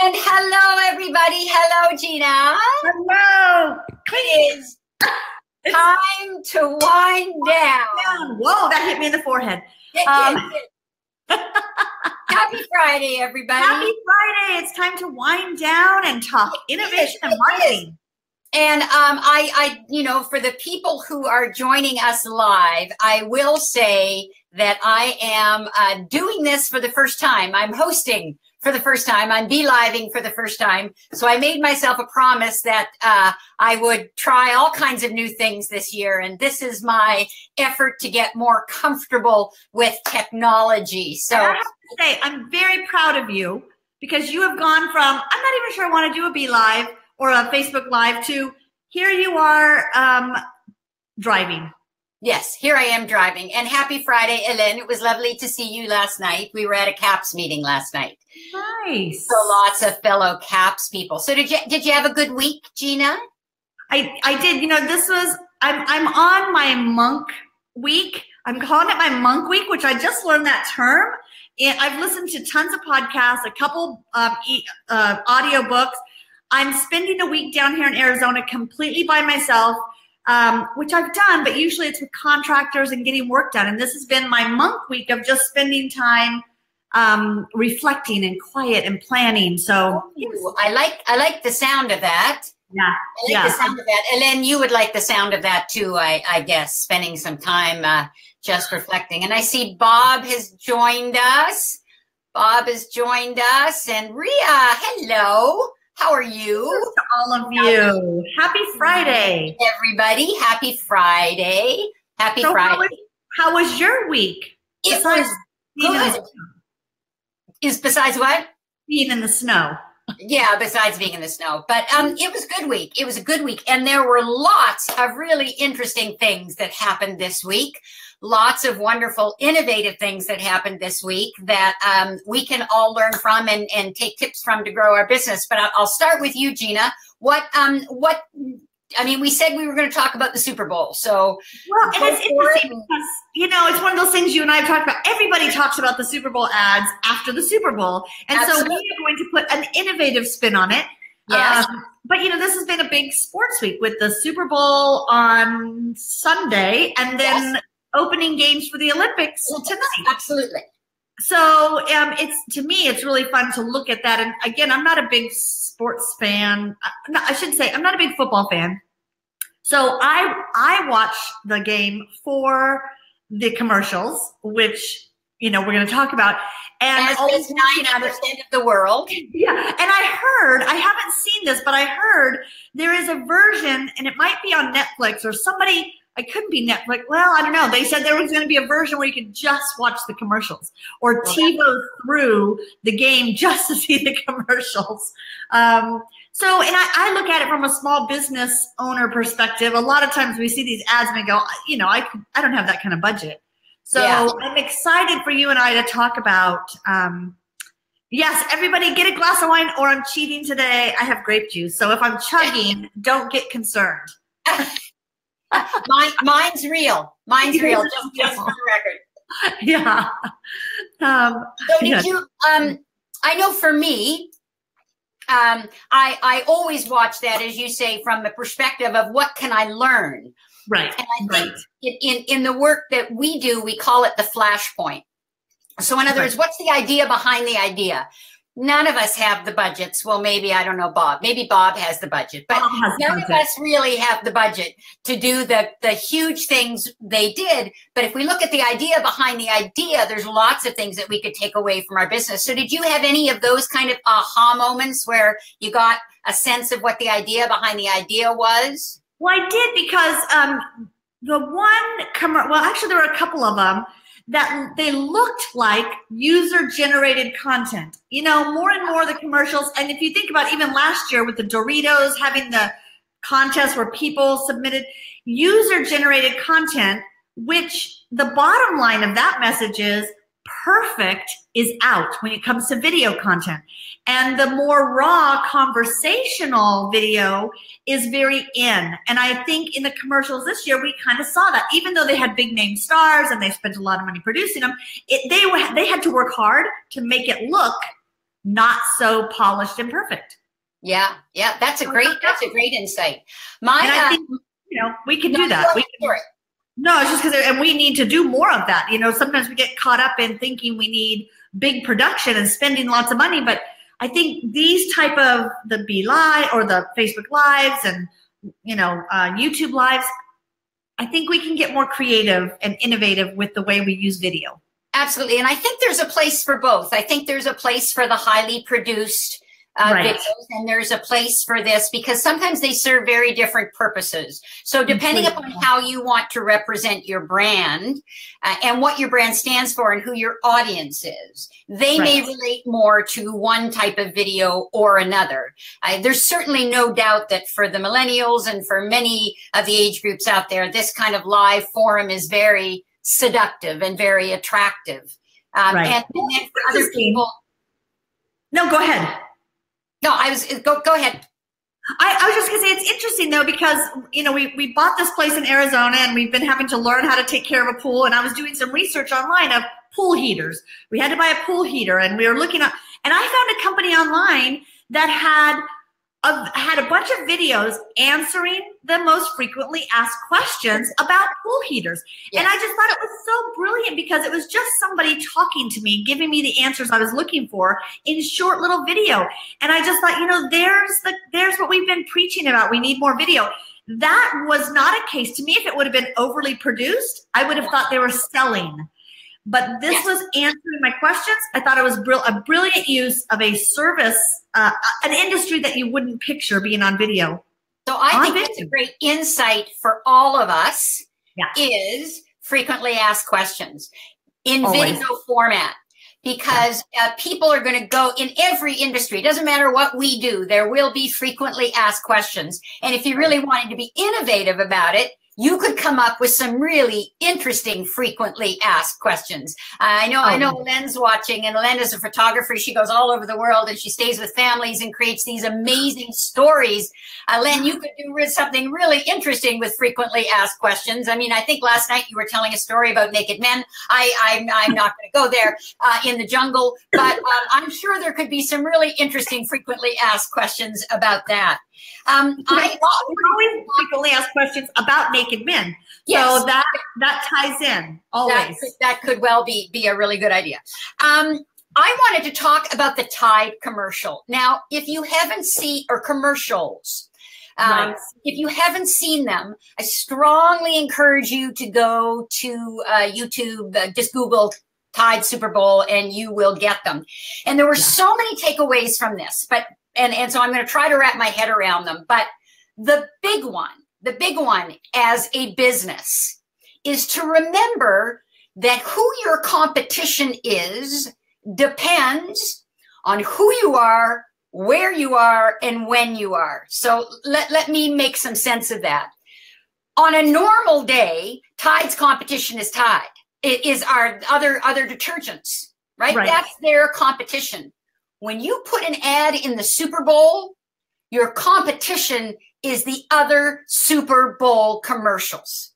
And hello, everybody. Hello, Gina. Hello. It is time to wind down. Whoa, that hit me in the forehead. Happy Friday, everybody. Happy Friday. It's time to wind down and talk innovation and marketing. And for the people who are joining us live, I will say that I am doing this for the first time. I'm hosting for the first time. I'm be-living for the first time. So I made myself a promise that I would try all kinds of new things this year. And this is my effort to get more comfortable with technology. So I have to say, I'm very proud of you because you have gone from, I'm not even sure I want to do a be-live or a Facebook Live to here you are driving. Yes, here I am driving. And happy Friday, Ellen. It was lovely to see you last night. We were at a CAPS meeting last night. Nice. So lots of fellow CAPS people. So did you have a good week, Gina? I did. You know, this was, I'm on my monk week. I'm calling it my monk week, which I just learned that term. And I've listened to tons of podcasts, a couple audio books. I'm spending a week down here in Arizona completely by myself, which I've done, but usually it's with contractors and getting work done. And this has been my monk week of just spending time reflecting and quiet and planning. So I like the sound of that. Yeah. I like the sound of that. And then you would like the sound of that too, I guess, spending some time just reflecting. And I see Bob has joined us. Bob has joined us. And Rhea, hello. How are you? To all of you. Happy Friday. Everybody, happy Friday. Happy Friday. How was your week? It was good. Besides what? Being in the snow. Yeah, besides being in the snow. But it was a good week. It was a good week. And there were lots of really interesting things that happened this week. Lots of wonderful, innovative things that happened this week that we can all learn from and take tips from to grow our business. But I'll start with you, Gina. We said we were going to talk about the Super Bowl. So, well, and it's interesting because, you know, it's one of those things you and I have talked about. Everybody talks about the Super Bowl ads after the Super Bowl. And Absolutely. So we are going to put an innovative spin on it. Yes. But, you know, this has been a big sports week with the Super Bowl on Sunday and then yes. Opening games for the Olympics tonight. Absolutely. So to me, it's really fun to look at that. And again, I'm not a big sports fan. I should say I'm not a big football fan. So I watch the game for the commercials, which, you know, we're going to talk about. And as 90% of the world. Yeah. And I haven't seen this, but I heard there is a version, and it might be on Netflix or somebody. I couldn't be Netflix. Well, I don't know. They said there was going to be a version where you could just watch the commercials or TiVo through the game just to see the commercials. And I look at it from a small business owner perspective. A lot of times we see these ads and we go, you know, I don't have that kind of budget. So yeah. I'm excited for you and I to talk about, yes, everybody get a glass of wine or I'm cheating today. I have grape juice. So if I'm chugging, don't get concerned. Mine's real. Mine's real. Just for the record. Yeah. So did you? I know for me, I always watch that, as you say, from the perspective of what can I learn. Right. And I think in the work that we do, we call it the flashpoint. So in other words, what's the idea behind the idea? None of us have the budgets. Well, maybe, I don't know, Bob. Maybe Bob has the budget. But none of us really have the budget to do the huge things they did. But if we look at the idea behind the idea, there's lots of things that we could take away from our business. So did you have any of those kind of aha moments where you got a sense of what the idea behind the idea was? Well, I did because actually there were a couple of them that they looked like user-generated content. You know, more and more of the commercials, and if you think about even last year with the Doritos having the contest where people submitted user-generated content, which the bottom line of that message is perfect is out when it comes to video content. And the more raw conversational video is very in. And I think in the commercials this year, we kind of saw that. Even though they had big name stars and they spent a lot of money producing them, they had to work hard to make it look not so polished and perfect. Yeah. Yeah. That's a great insight. And I think, we can do that. No, it's just because, and we need to do more of that. Sometimes we get caught up in thinking we need big production and spending lots of money, but I think these type of the Be Live or the Facebook Lives and, YouTube Lives, I think we can get more creative and innovative with the way we use video. Absolutely. And I think there's a place for both. I think there's a place for the highly produced videos, and there's a place for this because sometimes they serve very different purposes. So depending upon how you want to represent your brand and what your brand stands for and who your audience is, they may relate more to one type of video or another. There's certainly no doubt that for the millennials and for many of the age groups out there, this kind of live forum is very seductive and very attractive. And then for other people. No, go ahead. No, go ahead. I was just gonna say it's interesting though because we bought this place in Arizona and we've been having to learn how to take care of a pool, and I was doing some research online of pool heaters. We had to buy a pool heater, and we were looking up, and I found a company online that had a bunch of videos answering the most frequently asked questions about pool heaters. Yes. And I just thought it was so brilliant because it was just somebody talking to me, giving me the answers I was looking for in short little video. And I just thought, there's what we've been preaching about. We need more video. That was not a case to me. If it would have been overly produced, I would have thought they were selling. But this was answering my questions. I thought it was a brilliant use of a service, an industry that you wouldn't picture being on video. So I think that's a great insight for all of us is frequently asked questions in video format. Because people are going to go in every industry. It doesn't matter what we do. There will be frequently asked questions. And if you really wanted to be innovative about it, you could come up with some really interesting, frequently asked questions. I know Len's watching, and Len is a photographer. She goes all over the world, and she stays with families and creates these amazing stories. Len, you could do something really interesting with frequently asked questions. I mean, I think last night you were telling a story about naked men. I'm not going to go there in the jungle, but I'm sure there could be some really interesting, frequently asked questions about that. I always frequently asked questions about naked men. Yes. So that ties in always. That could well be a really good idea. I wanted to talk about the Tide commercial. Now, if you haven't seen, or commercials, if you haven't seen them, I strongly encourage you to go to YouTube, just Google Tide Super Bowl, and you will get them. And there were so many takeaways from this, and so I'm going to try to wrap my head around them. But the big one as a business is to remember that who your competition is depends on who you are, where you are, and when you are. So let me make some sense of that. On a normal day, Tide's competition is Tide. It is our other detergents, right? That's their competition. When you put an ad in the Super Bowl, your competition is the other Super Bowl commercials.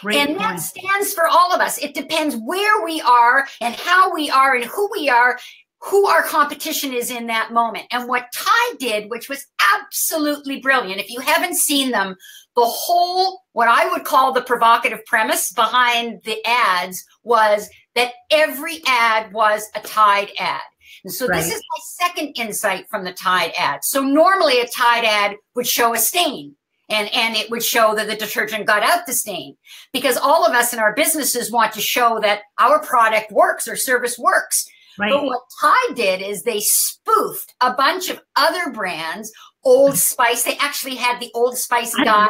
And that stands for all of us. It depends where we are and how we are and who we are, who our competition is in that moment. And what Tide did, which was absolutely brilliant, if you haven't seen them, the whole, what I would call the provocative premise behind the ads was that every ad was a Tide ad. And so this is my second insight from the Tide ad. So normally a Tide ad would show a stain and it would show that the detergent got out the stain, because all of us in our businesses want to show that our product works or service works. But what Tide did is they spoofed a bunch of other brands, Old Spice. They actually had the Old Spice guy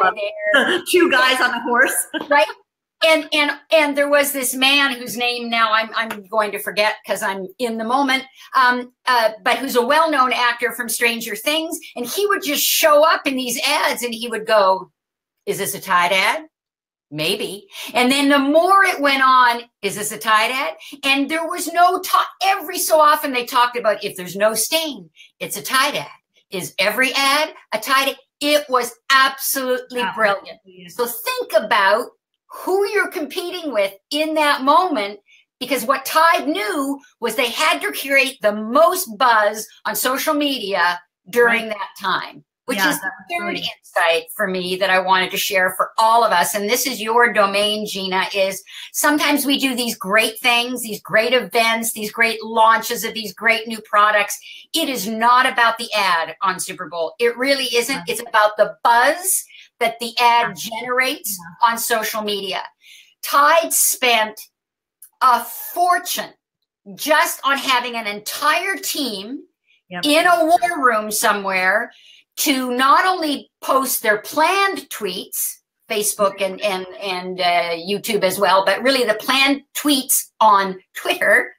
there. Two guys on a horse. And there was this man whose name now I'm going to forget because I'm in the moment, but who's a well-known actor from Stranger Things. And he would just show up in these ads and he would go, is this a Tide ad? Maybe. And then the more it went on, is this a Tide ad? And there was no talk. Every so often they talked about if there's no stain, it's a Tide ad. Is every ad a Tide ad? It was absolutely brilliant. So think about who you're competing with in that moment, because what Tide knew was they had to create the most buzz on social media during that time, which is the third insight for me that I wanted to share for all of us. And this is your domain, Gina, is sometimes we do these great things, these great events, these great launches of these great new products. It is not about the ad on Super Bowl. It really isn't. It's about the buzz that the ad generates on social media. Tide spent a fortune just on having an entire team in a war room somewhere to not only post their planned tweets, Facebook and YouTube as well, but really the planned tweets on Twitter,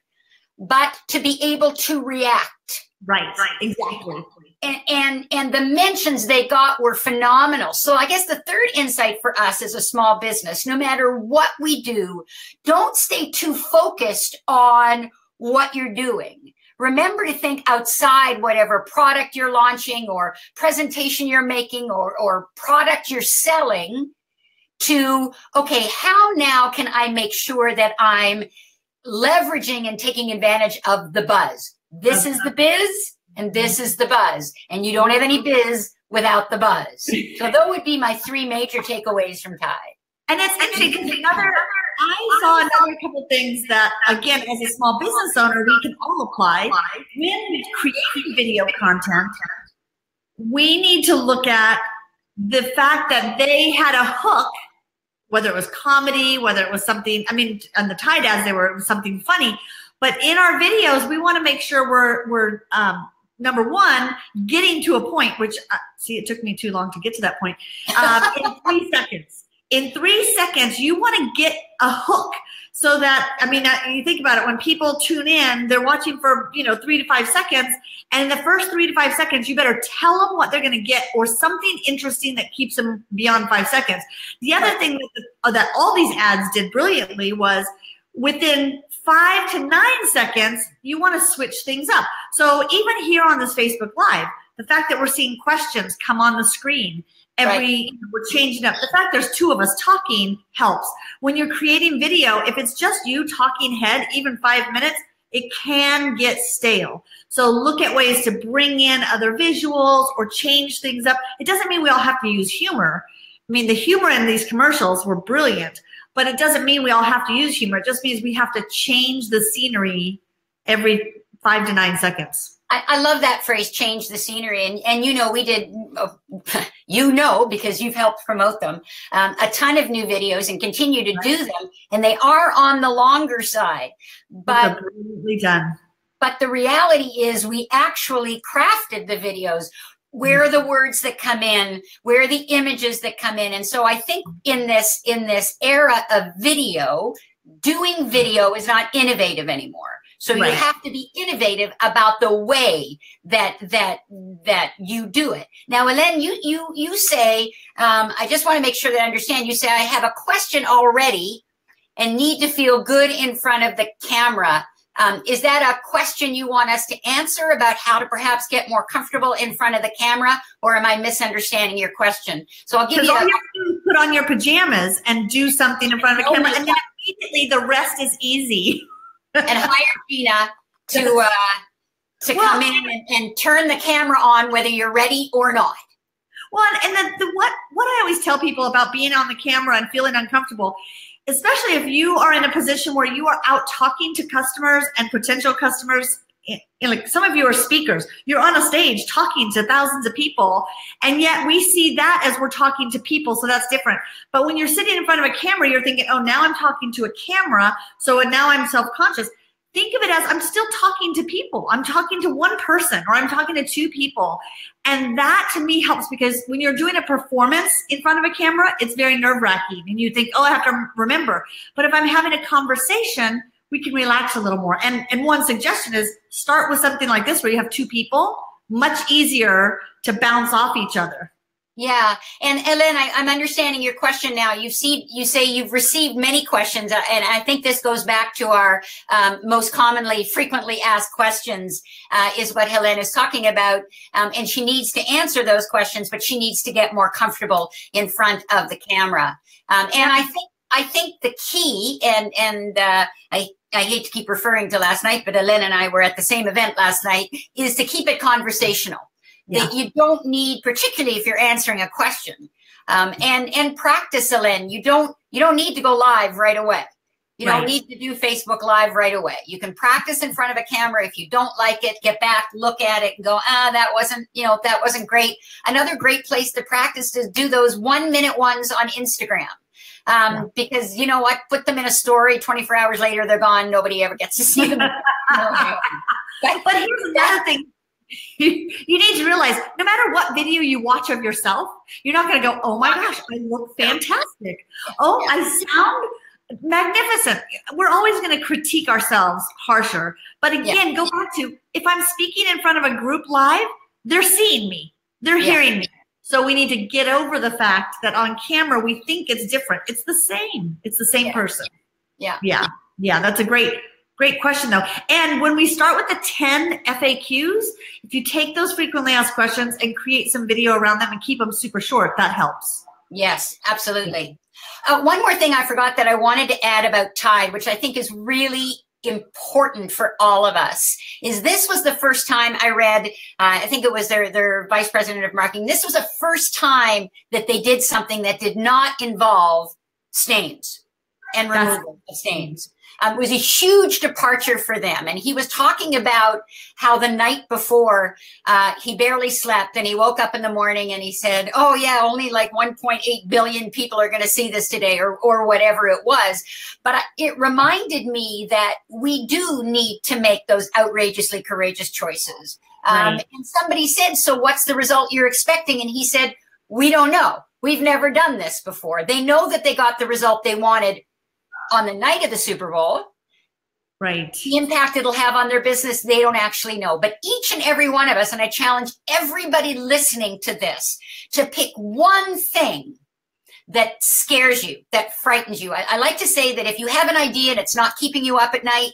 but to be able to react. Right, exactly. And the mentions they got were phenomenal. So I guess the third insight for us as a small business, no matter what we do, don't stay too focused on what you're doing. Remember to think outside whatever product you're launching or presentation you're making or product you're selling to, okay, how now can I make sure that I'm leveraging and taking advantage of the buzz? This is the biz. And this is the buzz. And you don't have any biz without the buzz. So those would be my three major takeaways from Tide. And it's interesting because I saw another couple things that, again, as a small business owner, we can all apply. When creating video content, we need to look at the fact that they had a hook, whether it was comedy, whether it was something, I mean, on the Tide ads, it was something funny. But in our videos, we want to make sure we're number one, getting to a point, which, see, it took me too long to get to that point, in 3 seconds. In 3 seconds, you want to get a hook so that, I mean, you think about it, when people tune in, they're watching for, 3 to 5 seconds, and in the first 3 to 5 seconds, you better tell them what they're going to get or something interesting that keeps them beyond 5 seconds. The other thing that all these ads did brilliantly was within 5 to 9 seconds, you want to switch things up. So even here on this Facebook Live, the fact that we're seeing questions come on the screen, we're changing up. The fact there's 2 of us talking helps. When you're creating video, if it's just you talking head, even 5 minutes, it can get stale. So look at ways to bring in other visuals or change things up. It doesn't mean we all have to use humor. I mean, the humor in these commercials were brilliant. But it doesn't mean we all have to use humor. It just means we have to change the scenery every 5 to 9 seconds. I love that phrase, change the scenery. And we did, because you've helped promote them, a ton of new videos and continue to do them. And they are on the longer side. But brilliantly done. But the reality is we actually crafted the videos. Where are the words that come in? Where are the images that come in? And so I think in this era of video, doing video is not innovative anymore. So you have to be innovative about the way that you do it. Now, Ellen, you say, I just want to make sure that I understand. You say, I have a question already and need to feel good in front of the camera. Is that a question you want us to answer about how to perhaps get more comfortable in front of the camera, or am I misunderstanding your question? So I'll give you all you have to do is put on your pajamas and do something in front of the camera, and then immediately the rest is easy. And hire Gina to come in and turn the camera on, whether you're ready or not. Well, and what I always tell people about being on the camera and feeling uncomfortable, especially if you are in a position where you are out talking to customers and potential customers, like some of you are speakers, you're on a stage talking to thousands of people, and yet we see that as we're talking to people, so that's different. But when you're sitting in front of a camera, you're thinking, oh, now I'm talking to a camera, so now I'm self-conscious. Think of it as I'm still talking to people. I'm talking to one person, or I'm talking to 2 people. And that to me helps, because when you're doing a performance in front of a camera, it's very nerve-wracking. And you think, oh, I have to remember. But if I'm having a conversation, we can relax a little more. And one suggestion is start with something like this where you have 2 people, much easier to bounce off each other. Yeah. And Ellen, I'm understanding your question now. You say you've received many questions, and I think this goes back to our most commonly, frequently asked questions, is what Helen is talking about. And she needs to answer those questions, but she needs to get more comfortable in front of the camera. And I think the key, and I hate to keep referring to last night, but Elaine and I were at the same event last night, is to keep it conversational. Yeah. That you don't need, particularly if you're answering a question, and practice, Elaine. You don't need to go live right away. You don't need to do Facebook Live right away. You can practice in front of a camera. If you don't like it, get back, look at it, and go, that wasn't great. Another great place to practice is do those 1-minute ones on Instagram. Because you know what, put them in a story, 24 hours later, they're gone. Nobody ever gets to see them. But here's another thing. You need to realize, no matter what video you watch of yourself, you're not going to go, oh my gosh, I look fantastic. Oh, I sound magnificent. We're always going to critique ourselves harsher. But again, go back to, if I'm speaking in front of a group live, they're seeing me. They're hearing me. So we need to get over the fact that on camera, we think it's different. It's the same. It's the same person. Yeah. That's a great question though. And when we start with the 10 FAQs, if you take those frequently asked questions and create some video around them and keep them super short, that helps. Yes, absolutely. One more thing I forgot that I wanted to add about Tide, which I think is really important for all of us, is this was the first time I read, I think it was their vice president of marketing. This was the first time that they did something that did not involve stains and removal of stains. It was a huge departure for them. And he was talking about how the night before he barely slept, and he woke up in the morning and he said, oh yeah, only like 1.8 billion people are going to see this today, or whatever it was. But it reminded me that we do need to make those outrageously courageous choices. And somebody said, so what's the result you're expecting? And he said, we don't know. We've never done this before. They know that they got the result they wanted on the night of the Super Bowl. The impact it'll have on their business, they don't actually know. But each and every one of us, and I challenge everybody listening to this, to pick one thing that scares you, that frightens you. I like to say that if you have an idea and it's not keeping you up at night,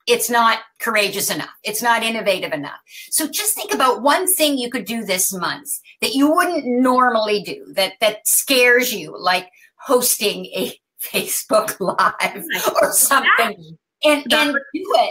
it's not courageous enough. It's not innovative enough. So just think about one thing you could do this month that you wouldn't normally do, that scares you, like hosting a Facebook Live or something, and do it.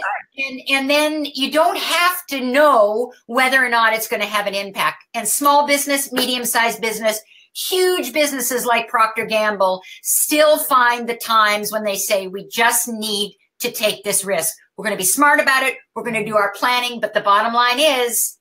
And then you don't have to know whether or not it's going to have an impact. And small business, medium-sized business, huge businesses like Procter & Gamble still find the times when they say, we just need to take this risk. We're going to be smart about it. We're going to do our planning. But the bottom line is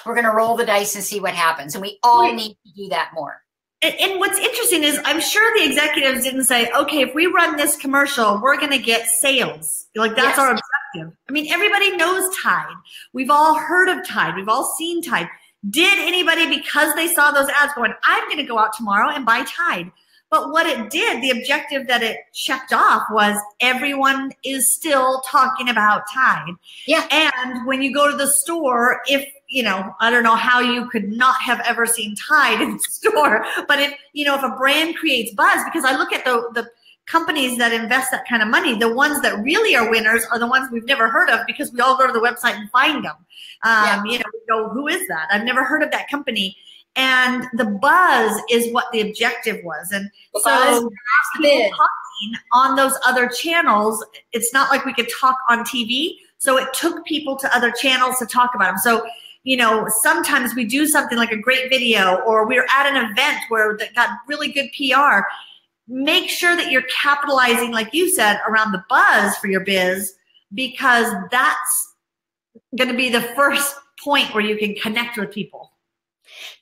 we're going to roll the dice and see what happens. And we all need to do that more. And what's interesting is I'm sure the executives didn't say, okay, if we run this commercial, we're going to get sales. Like that's our objective. I mean, everybody knows Tide. We've all heard of Tide. We've all seen Tide. Did anybody, because they saw those ads going, I'm going to go out tomorrow and buy Tide? But what it did, the objective that it checked off was everyone is still talking about Tide. And when you go to the store, if, I don't know how you could not have ever seen Tide in the store, but if a brand creates buzz, because I look at the companies that invest that kind of money, the ones that really are winners are the ones we've never heard of because we all go to the website and find them. We go, who is that? I've never heard of that company. And the buzz is what the objective was. And so people talking on those other channels, it's not like we could talk on TV. So it took people to other channels to talk about them. So, sometimes we do something like a great video, or we're at an event where that got really good PR. Make sure that you're capitalizing, like you said, around the buzz for your biz, because that's going to be the first point where you can connect with people.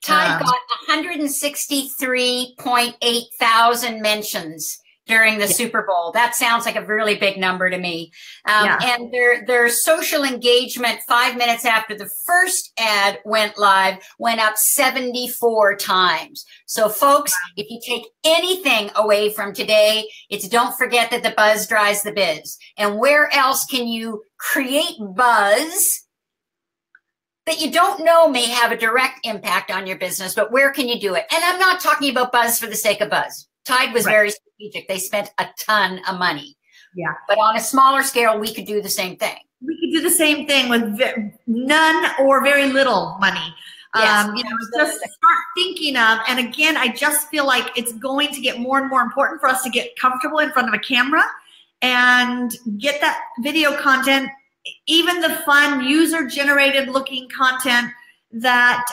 Tide got 163.8 thousand mentions during the Super Bowl. That sounds like a really big number to me. And their social engagement 5 minutes after the first ad went live went up 74 times. So folks, if you take anything away from today, it's don't forget that the buzz drives the biz. And where else can you create buzz that you don't know may have a direct impact on your business, but where can you do it? And I'm not talking about buzz for the sake of buzz. Tide was very strategic. They spent a ton of money. But on a smaller scale, we could do the same thing. We could do the same thing with none or very little money. Just start thinking of, and again, I just feel like it's going to get more and more important for us to get comfortable in front of a camera and get that video content, even the fun user-generated looking content that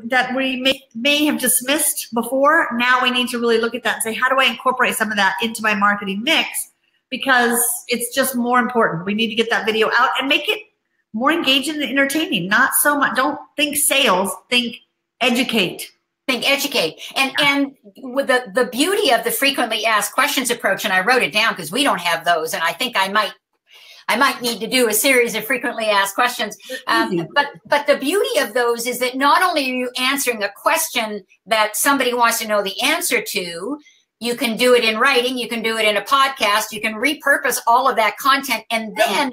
that we may have dismissed before. Now we need to really look at that and say, how do I incorporate some of that into my marketing mix? Because it's just more important. We need to get that video out and make it more engaging and entertaining. Not so much. Don't think sales. Think educate. Think educate. And with the beauty of the frequently asked questions approach, and I wrote it down because we don't have those, and I think I might need to do a series of frequently asked questions. But the beauty of those is that not only are you answering a question that somebody wants to know the answer to, you can do it in writing, you can do it in a podcast, you can repurpose all of that content, and then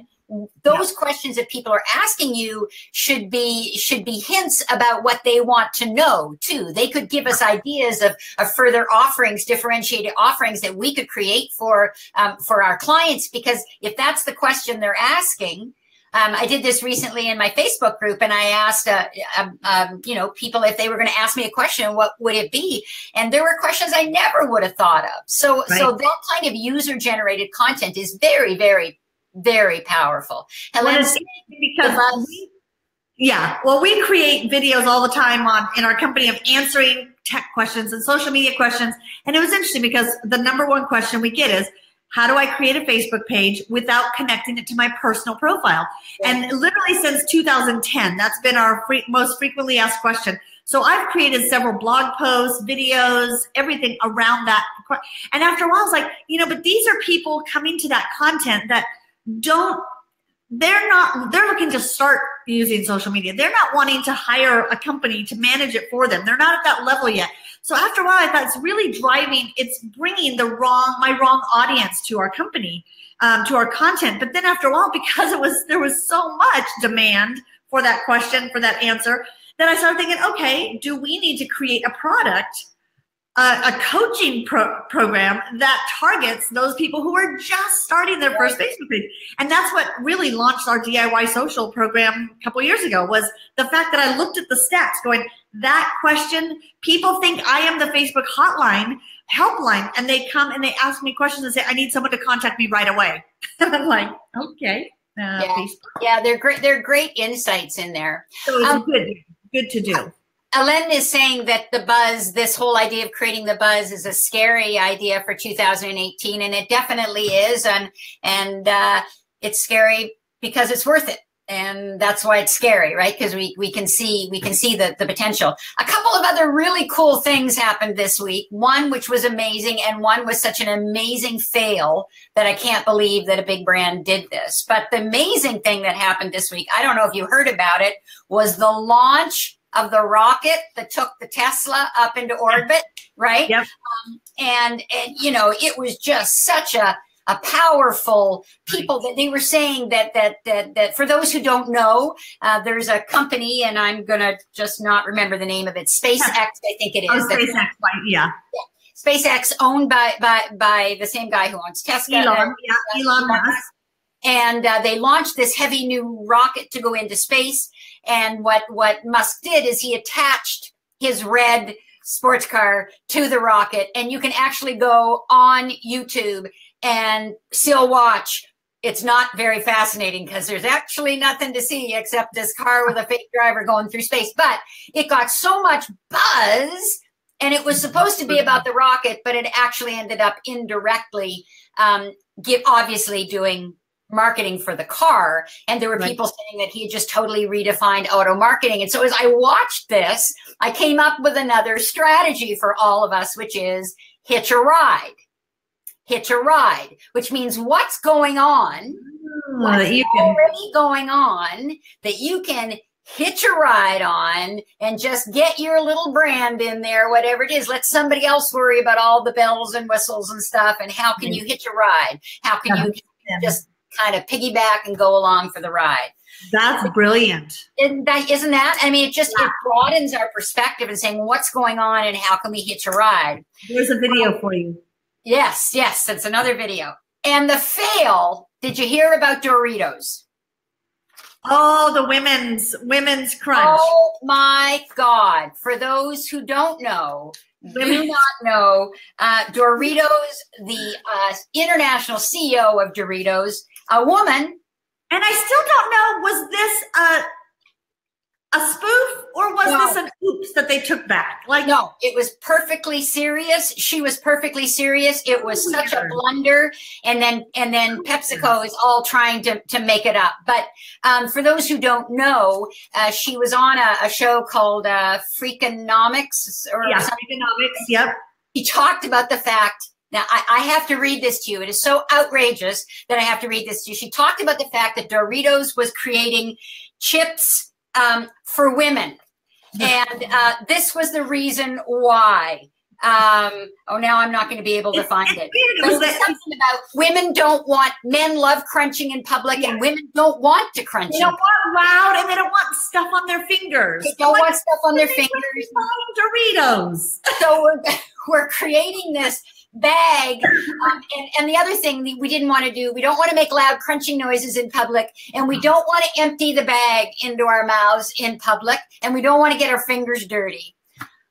those questions that people are asking you should be hints about what they want to know too. They could give us ideas of further offerings, differentiated offerings that we could create for our clients. Because if that's the question they're asking, I did this recently in my Facebook group, and I asked people if they were going to ask me a question, what would it be? And there were questions I never would have thought of. So that kind of user generated content is very, very, very powerful. Because we create videos all the time in our company of answering tech questions and social media questions. And it was interesting because the number one question we get is, how do I create a Facebook page without connecting it to my personal profile? Yeah. And literally since 2010, that's been our most frequently asked question. So I've created several blog posts, videos, everything around that. And after a while, I was like, but these are people coming to that content that they're looking to start using social media. They're not wanting to hire a company to manage it for them. They're not at that level yet. So after a while, I thought it's really it's bringing my wrong audience to our company, to our content. But then after a while, because there was so much demand for that question, for that answer, then I started thinking, okay, do we need to create a product, a coaching program that targets those people who are just starting their first Facebook page? And that's what really launched our DIY social program a couple years ago, was the fact that I looked at the stats going, that question, people think I am the Facebook helpline, and they come and they ask me questions and say, I need someone to contact me right away. And I'm like, okay. Yeah, they're great. They're great insights in there. So it's good to do. Ellen is saying that the buzz, this whole idea of creating the buzz, is a scary idea for 2018, and it definitely is. And it's scary because it's worth it, and that's why it's scary, right? Because we can see the potential. A couple of other really cool things happened this week. One which was amazing, and one was such an amazing fail that I can't believe that a big brand did this. But the amazing thing that happened this week, I don't know if you heard about it, was the launch of the rocket that took the Tesla up into orbit, right? Yep. And it was just such a powerful people that they were saying that for those who don't know, there's a company, and I'm gonna just not remember the name of it. SpaceX, I think it is. Oh, SpaceX, yeah. SpaceX, owned by the same guy who owns Tesla. Elon Musk. And they launched this heavy new rocket to go into space. And what Musk did is he attached his red sports car to the rocket, and you can actually go on YouTube and still watch. It's not very fascinating because there's actually nothing to see except this car with a fake driver going through space. But it got so much buzz, and it was supposed to be about the rocket, but it actually ended up indirectly obviously doing marketing for the car. And there were people saying that he had just totally redefined auto marketing. And so as I watched this, I came up with another strategy for all of us, which is hitch a ride. Hitch a ride, which means what's going on, what's already going on that you can hitch a ride on and just get your little brand in there, whatever it is. Let somebody else worry about all the bells and whistles and stuff. And how can you hitch a ride? How can you just kind of piggyback and go along for the ride? That's brilliant. Isn't that? I mean, it broadens our perspective and saying what's going on and how can we hitch a ride? There's a video for you. Yes, that's another video. And the fail, did you hear about Doritos? Oh, the women's crunch. Oh my God. For those who don't know, do not know, Doritos, the international CEO of Doritos, a woman. And I still don't know, was this a spoof or was this an oops that they took back? Like, no, it was perfectly serious. She was perfectly serious. It was such a blunder. And then PepsiCo is all trying to make it up. But for those who don't know, she was on a show called Freakonomics or something. Freakonomics, yep. She talked about the fact. Now, I have to read this to you. It is so outrageous that I have to read this to you. She talked about the fact that Doritos was creating chips for women. And this was the reason why. Now I'm not going to be able to find it. But it was something about women don't want, men love crunching in public and women don't want to crunch. They don't want loud and they don't want stuff on their fingers. They don't want stuff on their fingers. Doritos. So we're creating this bag. And the other thing we didn't want to do, we don't want to make loud crunching noises in public, and we don't want to empty the bag into our mouths in public, and we don't want to get our fingers dirty.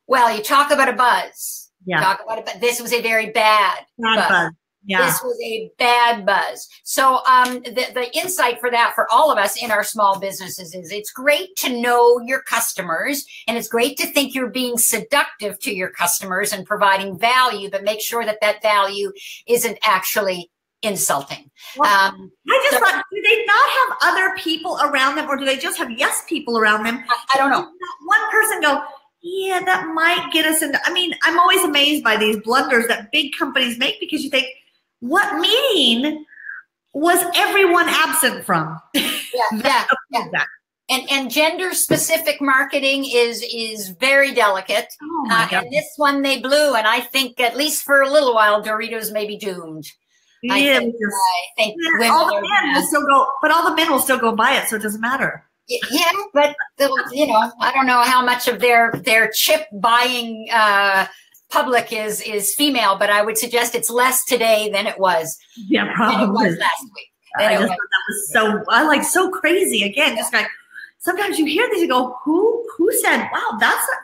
Well, you talk about a buzz. Yeah. Talk about it. This was a very bad buzz. Yeah. This was a bad buzz. So the insight for that for all of us in our small businesses is it's great to know your customers, and it's great to think you're being seductive to your customers and providing value, but make sure that that value isn't actually insulting. Well, I just thought, do they not have other people around them, or do they just have yes people around them? I don't know. One person go, yeah, that might get us into, I mean, I'm always amazed by these blunders that big companies make, because you think, what meeting was everyone absent from? Yeah. And gender specific marketing is very delicate. Oh my God. And this one they blew, and I think at least for a little while Doritos may be doomed. Yeah, I think women all the men will still go, but all the men will still go buy it, so it doesn't matter. Yeah, but I don't know how much of their chip buying public is female, but I would suggest it's less today than it was. Yeah, probably. Than it was last week. I just thought that was so crazy. Again, just like sometimes you hear these, you go, who said, wow,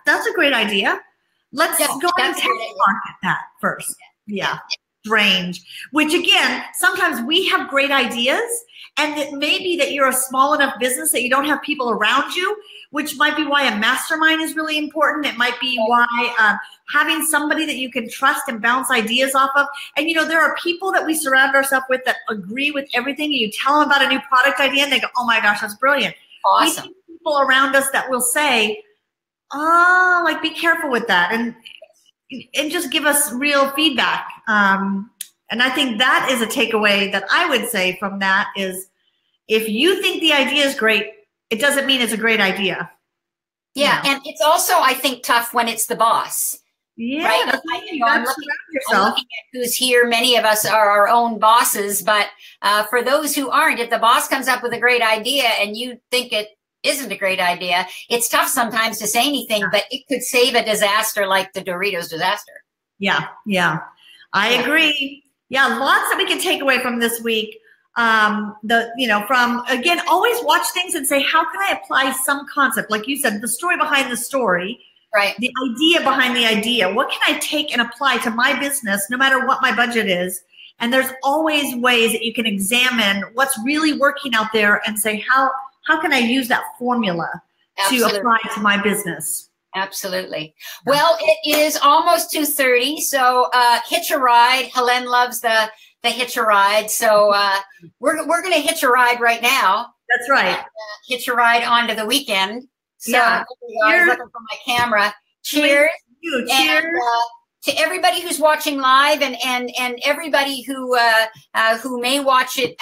that's a great idea. Let's go and test market that first. Yeah. Strange. Which again, sometimes we have great ideas, and it may be that you're a small enough business that you don't have people around you, which might be why a mastermind is really important. It might be why having somebody that you can trust and bounce ideas off of. And there are people that we surround ourselves with that agree with everything. And you tell them about a new product idea and they go, oh my gosh, that's brilliant. Awesome. We see people around us that will say, be careful with that. And just give us real feedback. And I think that is a takeaway that I would say from that is, if you think the idea is great, it doesn't mean it's a great idea. Yeah, and it's also, I think, tough when it's the boss. Yeah, right? I'm looking at who's here. Many of us are our own bosses, but for those who aren't, if the boss comes up with a great idea and you think it isn't a great idea, it's tough sometimes to say anything, but it could save a disaster like the Doritos disaster. Yeah. I agree. Yeah, lots that we can take away from this week. From again, always watch things and say, how can I apply some concept? Like you said, the story behind the story, right? The idea behind the idea. What can I take and apply to my business, no matter what my budget is? And there's always ways that you can examine what's really working out there and say, how can I use that formula to apply to my business? Absolutely. Well, it is almost 2:30, so hitch a ride. Helene loves the hitch a ride, so we're going to hitch a ride right now. That's right. Hitch a ride onto the weekend. So yeah. I was looking for my camera. Cheers. Cheers. And, to everybody who's watching live and everybody who may watch it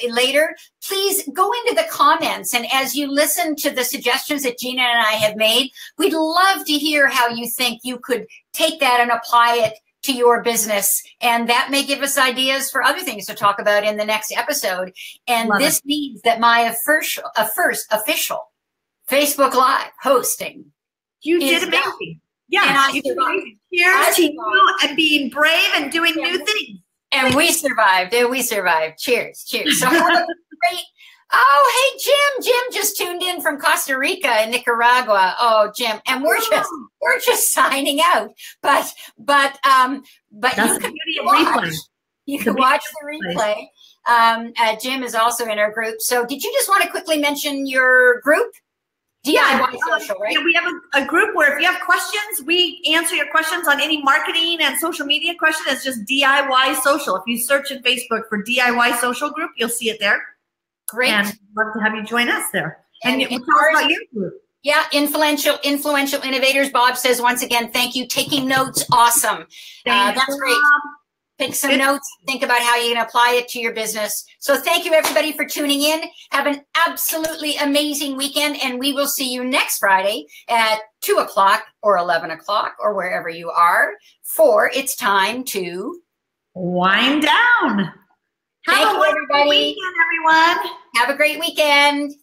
later, please go into the comments. And as you listen to the suggestions that Gina and I have made, we'd love to hear how you think you could take that and apply it to your business. And that may give us ideas for other things to talk about in the next episode. And this means that my first official Facebook Live hosting. You did amazing. Yeah, cheers to you and being brave and doing new things. And we survived. Cheers. So have a great Oh, hey, Jim. Jim just tuned in from Costa Rica and Nicaragua. Oh, Jim. And we're just signing out. But That's you can watch. You can watch the replay. Jim is also in our group. So did you just want to quickly mention your group? DIY Social, right? Yeah, we have a group where if you have questions, we answer your questions on any marketing and social media question. It's just DIY Social. If you search in Facebook for DIY Social Group, you'll see it there. Great. And I'd love to have you join us there. And tell us about your group. Yeah, influential innovators. Bob says once again, thank you. Taking notes, awesome. That's great. Take some notes. Think about how you can apply it to your business. So thank you, everybody, for tuning in. Have an absolutely amazing weekend, and we will see you next Friday at 2 o'clock or 11 o'clock or wherever you are, for it's time to wind down. Have a wonderful weekend, everyone. Have a great weekend.